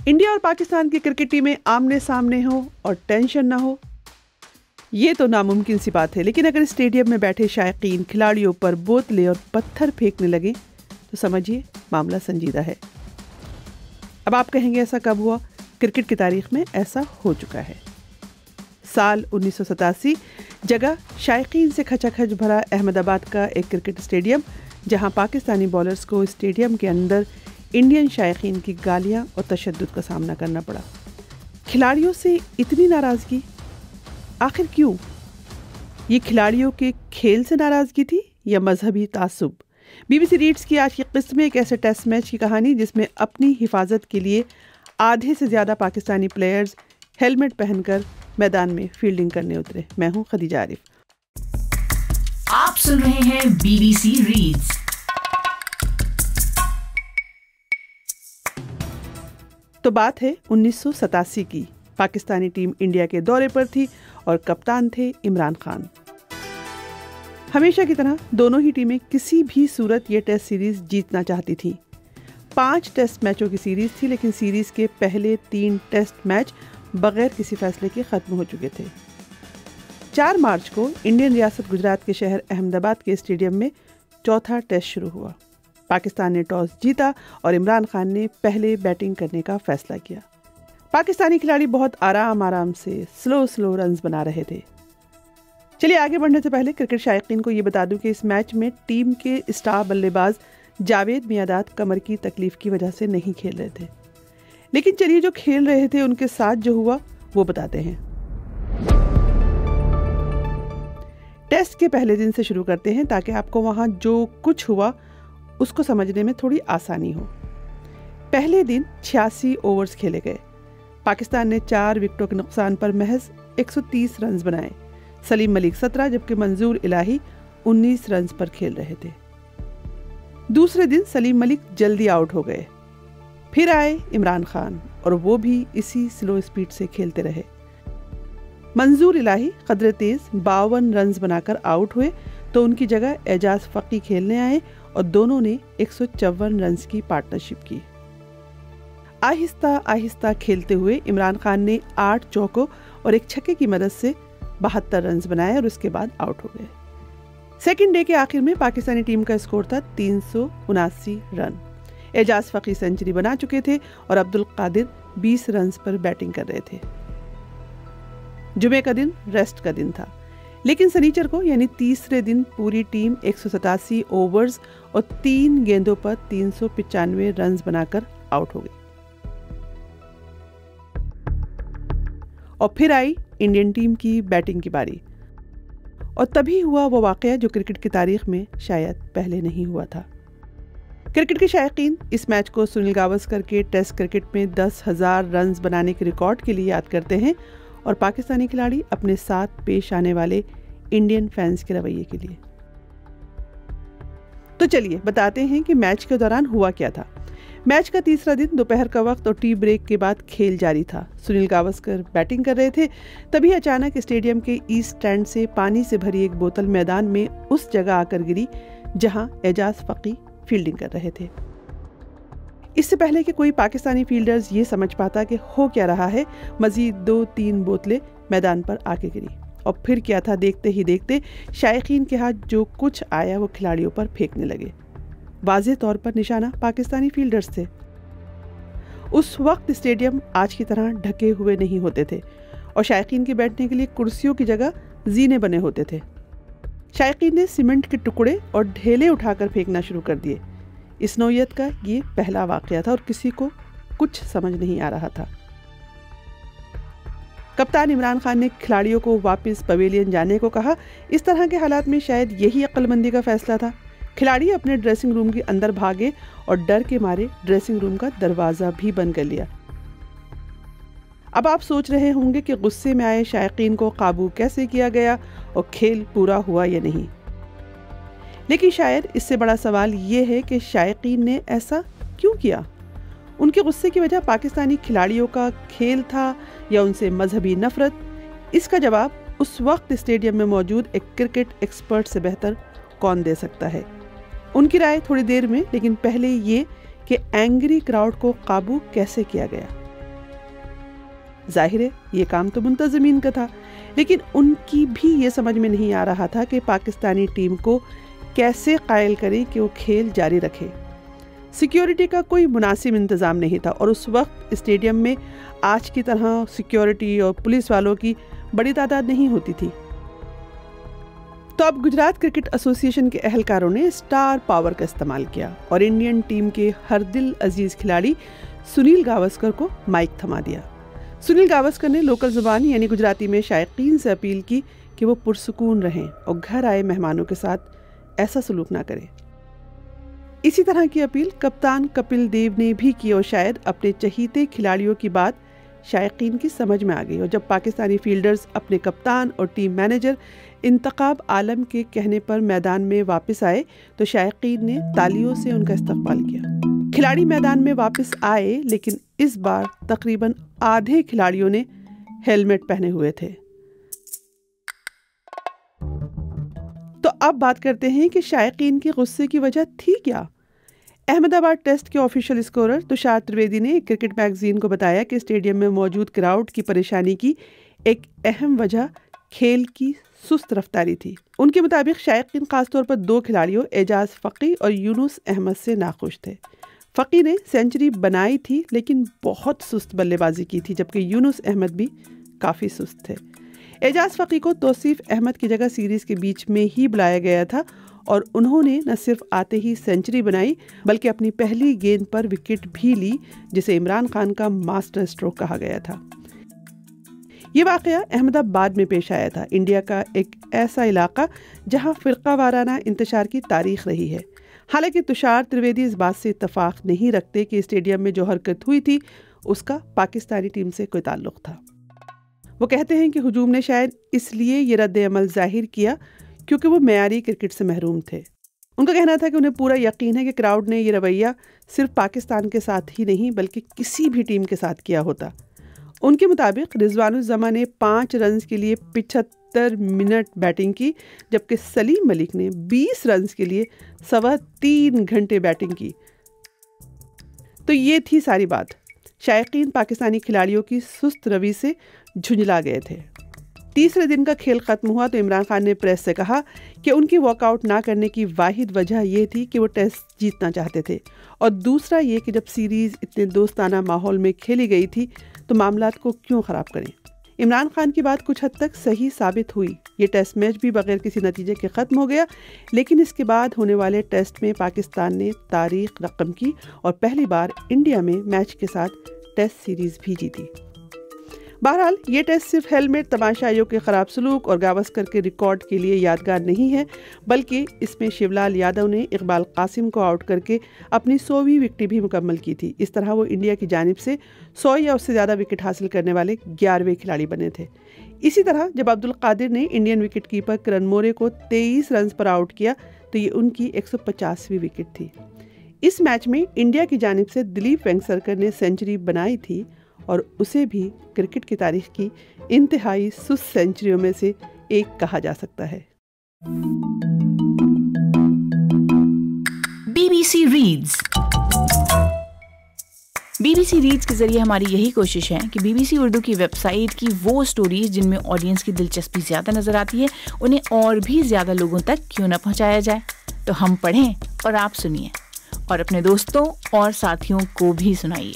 India और पाकिस्तान की cricket टीमें आमने सामने हो और टेंशन ना हो, ये तो नामुमकिन सी बात है। लेकिन अगर स्टेडियम में बैठे शायकीन खिलाड़ियों पर बोतलें और पत्थर फेंकने लगे तो समझिए मामला संजीदा है। अब आप कहेंगे ऐसा कब हुआ? क्रिकेट की तारीख में ऐसा हो चुका है। साल 1987, जगह शायकीन से खचाखच भरा अहमदाबाद का एक क्रिकेट स्टेडियम, जहां पाकिस्तानी बॉलर्स को स्टेडियम के अंदर इंडियन शायकीन की गालियां और तशद्दुद का सामना करना पड़ा। खिलाड़ियों से इतनी नाराज़गी, आखिर क्यों? ये खिलाड़ियों के खेल से नाराज़गी थी या मजहबी तासुब? BBC रीड्स की आज की किस्त में एक ऐसे टेस्ट मैच की कहानी जिसमें अपनी हिफाजत के लिए आधे से ज़्यादा पाकिस्तानी प्लेयर्स हेलमेट पहनकर मैदान में फील्डिंग करने उतरे। मैं हूं खदीजा आरिफ। आप सुन रहे हैं BBC रीड्स। तो बात है 1987 की। पाकिस्तानी टीम इंडिया के दौरे पर थी और कप्तान थे इमरान खान। हमेशा की तरह दोनों ही टीमें किसी भी सूरत ये टेस्ट सीरीज जीतना चाहती थीं। 5 टेस्ट मैचों की सीरीज थी, लेकिन सीरीज के पहले 3 टेस्ट मैच बगैर किसी फैसले के ख़त्म हो चुके थे। 4 मार्च को इंडियन रियासत गुजरात के शहर अहमदाबाद के स्टेडियम में चौथा टेस्ट शुरू हुआ। पाकिस्तान ने टॉस जीता और इमरान खान ने पहले बैटिंग करने का फैसला किया। पाकिस्तानी खिलाड़ी बहुत आराम से स्लो रन्स बना रहे थे। चलिए आगे बढ़ने से पहले क्रिकेट शायकीन को ये बता दूं कि इस मैच में टीम के स्टार बल्लेबाज जावेद मियांदाद कमर की तकलीफ की वजह से नहीं खेल रहे थे। लेकिन चलिए जो खेल रहे थे उनके साथ जो हुआ वो बताते हैं। टेस्ट के पहले दिन से शुरू करते हैं ताकि आपको वहां जो कुछ हुआ उसको समझने में थोड़ी आसानी हो। पहले दिन 86 ओवर्स खेले गए। पाकिस्तान ने 4 विकेटों के नुकसान पर महज 130 रन बनाए। सलीम मलिक 17 जबकि मंजूर इलाही 19 रन पर खेल रहे थे। दूसरे दिन सलीम मलिक जल्दी आउट हो गए। फिर आए इमरान खान और वो भी इसी स्लो स्पीड से खेलते रहे। मंजूर इलाही कदरे तेज 52 रन बनाकर आउट हुए तो उनकी जगह एजाज फकी खेलने आए और दोनों ने 154 रन की पार्टनरशिप की। आहिस्ता आहिस्ता खेलते हुए इमरान खान ने 8 चौकों और एक छक्के की मदद से 72 रन बनाए और उसके बाद आउट हो गए। सेकेंड डे के आखिर में पाकिस्तानी टीम का स्कोर था 379 रन। एजाज फकी सेंचुरी बना चुके थे और अब्दुल कादिर 20 रन पर बैटिंग कर रहे थे। जुमे का दिन रेस्ट का दिन था, लेकिन शनिचर को यानी तीसरे दिन पूरी टीम 187 ओवर्स और 3 गेंदों पर 395 रन बनाकर आउट हो गई। और फिर आई इंडियन टीम की बैटिंग की बारी और तभी हुआ वो वाकया जो क्रिकेट की तारीख में शायद पहले नहीं हुआ था। क्रिकेट के शायकीन इस मैच को सुनील गावस्कर के टेस्ट क्रिकेट में 10,000 रन बनाने के रिकॉर्ड के लिए याद करते हैं और पाकिस्तानी खिलाड़ी अपने साथ पेश आने वाले इंडियन फैंस के रवैये के लिए। तो चलिए बताते हैं कि मैच के दौरान हुआ क्या था। मैच का तीसरा दिन दोपहर का वक्त और टी ब्रेक के बाद खेल जारी था। सुनील गावस्कर बैटिंग कर रहे थे, तभी अचानक स्टेडियम के ईस्ट स्टैंड से पानी से भरी एक बोतल मैदान में उस जगह आकर गिरी जहां एजाज फकी फील्डिंग कर रहे थे। इससे पहले कि कोई पाकिस्तानी फील्डर्स ये समझ पाता कि हो क्या रहा है, मजीद 2-3 बोतलें मैदान पर आके गिरी। और फिर क्या था, देखते ही देखते शायकीन के हाथ जो कुछ आया वो खिलाड़ियों पर फेंकने लगे। वाज़ेह तौर पर निशाना पाकिस्तानी फील्डर्स थे। उस वक्त स्टेडियम आज की तरह ढके हुए नहीं होते थे और शायकीन के बैठने के लिए कुर्सियों की जगह जीने बने होते थे। शायकीन ने सीमेंट के टुकड़े और ढेले उठाकर फेंकना शुरू कर दिए। इस नौयत का ये पहला वाकया था और किसी को कुछ समझ नहीं आ रहा था। कप्तान इमरान खान ने खिलाड़ियों को वापस पवेलियन जाने को कहा। इस तरह के हालात में शायद यही अक्लमंदी का फैसला था। खिलाड़ी अपने ड्रेसिंग रूम के अंदर भागे और डर के मारे ड्रेसिंग रूम का दरवाजा भी बंद कर लिया। अब आप सोच रहे होंगे कि गुस्से में आए शायकीन को काबू कैसे किया गया और खेल पूरा हुआ या नहीं। लेकिन शायद इससे बड़ा सवाल ये है कि शायकीन ने ऐसा क्यों किया। उनके गुस्से की वजह पाकिस्तानी खिलाड़ियों का खेल था या उनसे मजहबी नफरत? इसका जवाब उस वक्त स्टेडियम में मौजूद एक क्रिकेट एक्सपर्ट से बेहतर कौन दे सकता है। उनकी राय थोड़ी देर में, लेकिन पहले ये कि एंग्री क्राउड को काबू कैसे किया गया। जाहिर है ये काम तो मुंतज़मीन का था, लेकिन उनकी भी ये समझ में नहीं आ रहा था कि पाकिस्तानी टीम को कैसे कायल करें कि वो खेल जारी रखे। सिक्योरिटी का कोई मुनासिब इंतज़ाम नहीं था और उस वक्त स्टेडियम में आज की तरह सिक्योरिटी और पुलिस वालों की बड़ी तादाद नहीं होती थी। तो अब गुजरात क्रिकेट एसोसिएशन के अहलकारों ने स्टार पावर का इस्तेमाल किया और इंडियन टीम के हर दिल अजीज खिलाड़ी सुनील गावस्कर को माइक थमा दिया। सुनील गावस्कर ने लोकल ज़ुबान यानी गुजराती में शायकीन से अपील की कि वो पुरसुकून रहें और घर आए मेहमानों के साथ ऐसा सलूक ना करें। इसी तरह की अपील कप्तान कपिल देव ने भी की और शायद अपने चहीते खिलाड़ियों की बात शायकीन की समझ में आ गई। और जब पाकिस्तानी फील्डर्स अपने कप्तान और टीम मैनेजर इंतखाब आलम के कहने पर मैदान में वापस आए तो शायकीन ने तालियों से उनका इस्तकबाल किया। खिलाड़ी मैदान में वापस आए, लेकिन इस बार तकरीबन आधे खिलाड़ियों ने हेलमेट पहने हुए थे। तो अब बात करते हैं कि शायकीन के गुस्से की वजह थी क्या। अहमदाबाद टेस्ट के ऑफिशियल स्कोरर तुषार त्रिवेदी ने क्रिकेट मैगजीन को बताया कि स्टेडियम में मौजूद क्राउड की परेशानी की एक अहम वजह खेल की सुस्त रफ्तारी थी। उनके मुताबिक शायकीन खासतौर पर 2 खिलाड़ियों एजाज फ़की और यूनुस अहमद से नाखुश थे। फ़की ने सेंचुरी बनाई थी लेकिन बहुत सुस्त बल्लेबाजी की थी, जबकि यूनुस अहमद भी काफ़ी सुस्त थे। एजाज फ़की को तौसीफ अहमद की जगह सीरीज़ के बीच में ही बुलाया गया था और उन्होंने न सिर्फ आते ही सेंचुरी बनाई बल्कि अपनी पहली गेंद पर विकेट भी ली, जिसे इमरान खान का मास्टर स्ट्रोक कहा गया था। ये वाक़या अहमदाबाद में पेश आया था, इंडिया का एक ऐसा इलाका जहां फ़िरका वाराना इंतशार की तारीख रही है। हालांकि तुषार त्रिवेदी इस बात से इत्तफाक नहीं रखते कि स्टेडियम में जो हरकत हुई थी उसका पाकिस्तानी टीम से कोई ताल्लुक़ था। वो कहते हैं कि हुजूम ने शायद इसलिए ये रद्द अमल जाहिर किया क्योंकि वो मयारी क्रिकेट से महरूम थे। उनका कहना था कि उन्हें पूरा यकीन है कि क्राउड ने ये रवैया सिर्फ पाकिस्तान के साथ ही नहीं बल्कि किसी भी टीम के साथ किया होता। उनके मुताबिक रिजवानुज़्ज़मा ने 5 रन के लिए 75 मिनट बैटिंग की, जबकि सलीम मलिक ने 20 रन के लिए 3.25 घंटे बैटिंग की। तो ये थी सारी बात। शायकीन पाकिस्तानी खिलाड़ियों की सुस्त रवि से झुंझला गए थे। तीसरे दिन का खेल खत्म हुआ तो इमरान खान ने प्रेस से कहा कि उनकी वॉकआउट ना करने की वाहिद वजह ये थी कि वो टेस्ट जीतना चाहते थे, और दूसरा ये कि जब सीरीज़ इतने दोस्ताना माहौल में खेली गई थी तो मामलात को क्यों ख़राब करें। इमरान खान की बात कुछ हद तक सही साबित हुई। ये टेस्ट मैच भी बगैर किसी नतीजे के ख़त्म हो गया, लेकिन इसके बाद होने वाले टेस्ट में पाकिस्तान ने तारीख रकम की और पहली बार इंडिया में मैच के साथ टेस्ट सीरीज़ भी जीती। बहरहाल ये टेस्ट सिर्फ हेलमेट तमाशाइयों के ख़राब सलूक और गावस्कर के रिकॉर्ड के लिए यादगार नहीं है, बल्कि इसमें शिवलाल यादव ने इकबाल कासिम को आउट करके अपनी 100वीं विकेट भी मुकम्मल की थी। इस तरह वो इंडिया की जानिब से 100 या उससे ज़्यादा विकेट हासिल करने वाले 11वें खिलाड़ी बने थे। इसी तरह जब अब्दुल कादिर ने Indian wicket keeper Kiran More को 23 रन पर आउट किया तो ये उनकी 150वीं विकेट थी। इस मैच में इंडिया की जानिब से दिलीप वेंगसरकर ने सेंचुरी बनाई थी और उसे भी क्रिकेट की तारीख की इंतहाई सुस्त सेंचुरियों में से एक कहा जा सकता है। BBC reads. BBC रीड्स के जरिए हमारी यही कोशिश है कि BBC उर्दू की वेबसाइट की वो स्टोरीज जिनमें ऑडियंस की दिलचस्पी ज़्यादा नज़र आती है उन्हें और भी ज़्यादा लोगों तक क्यों न पहुंचाया जाए। तो हम पढ़ें और आप सुनिए और अपने दोस्तों और साथियों को भी सुनाइए।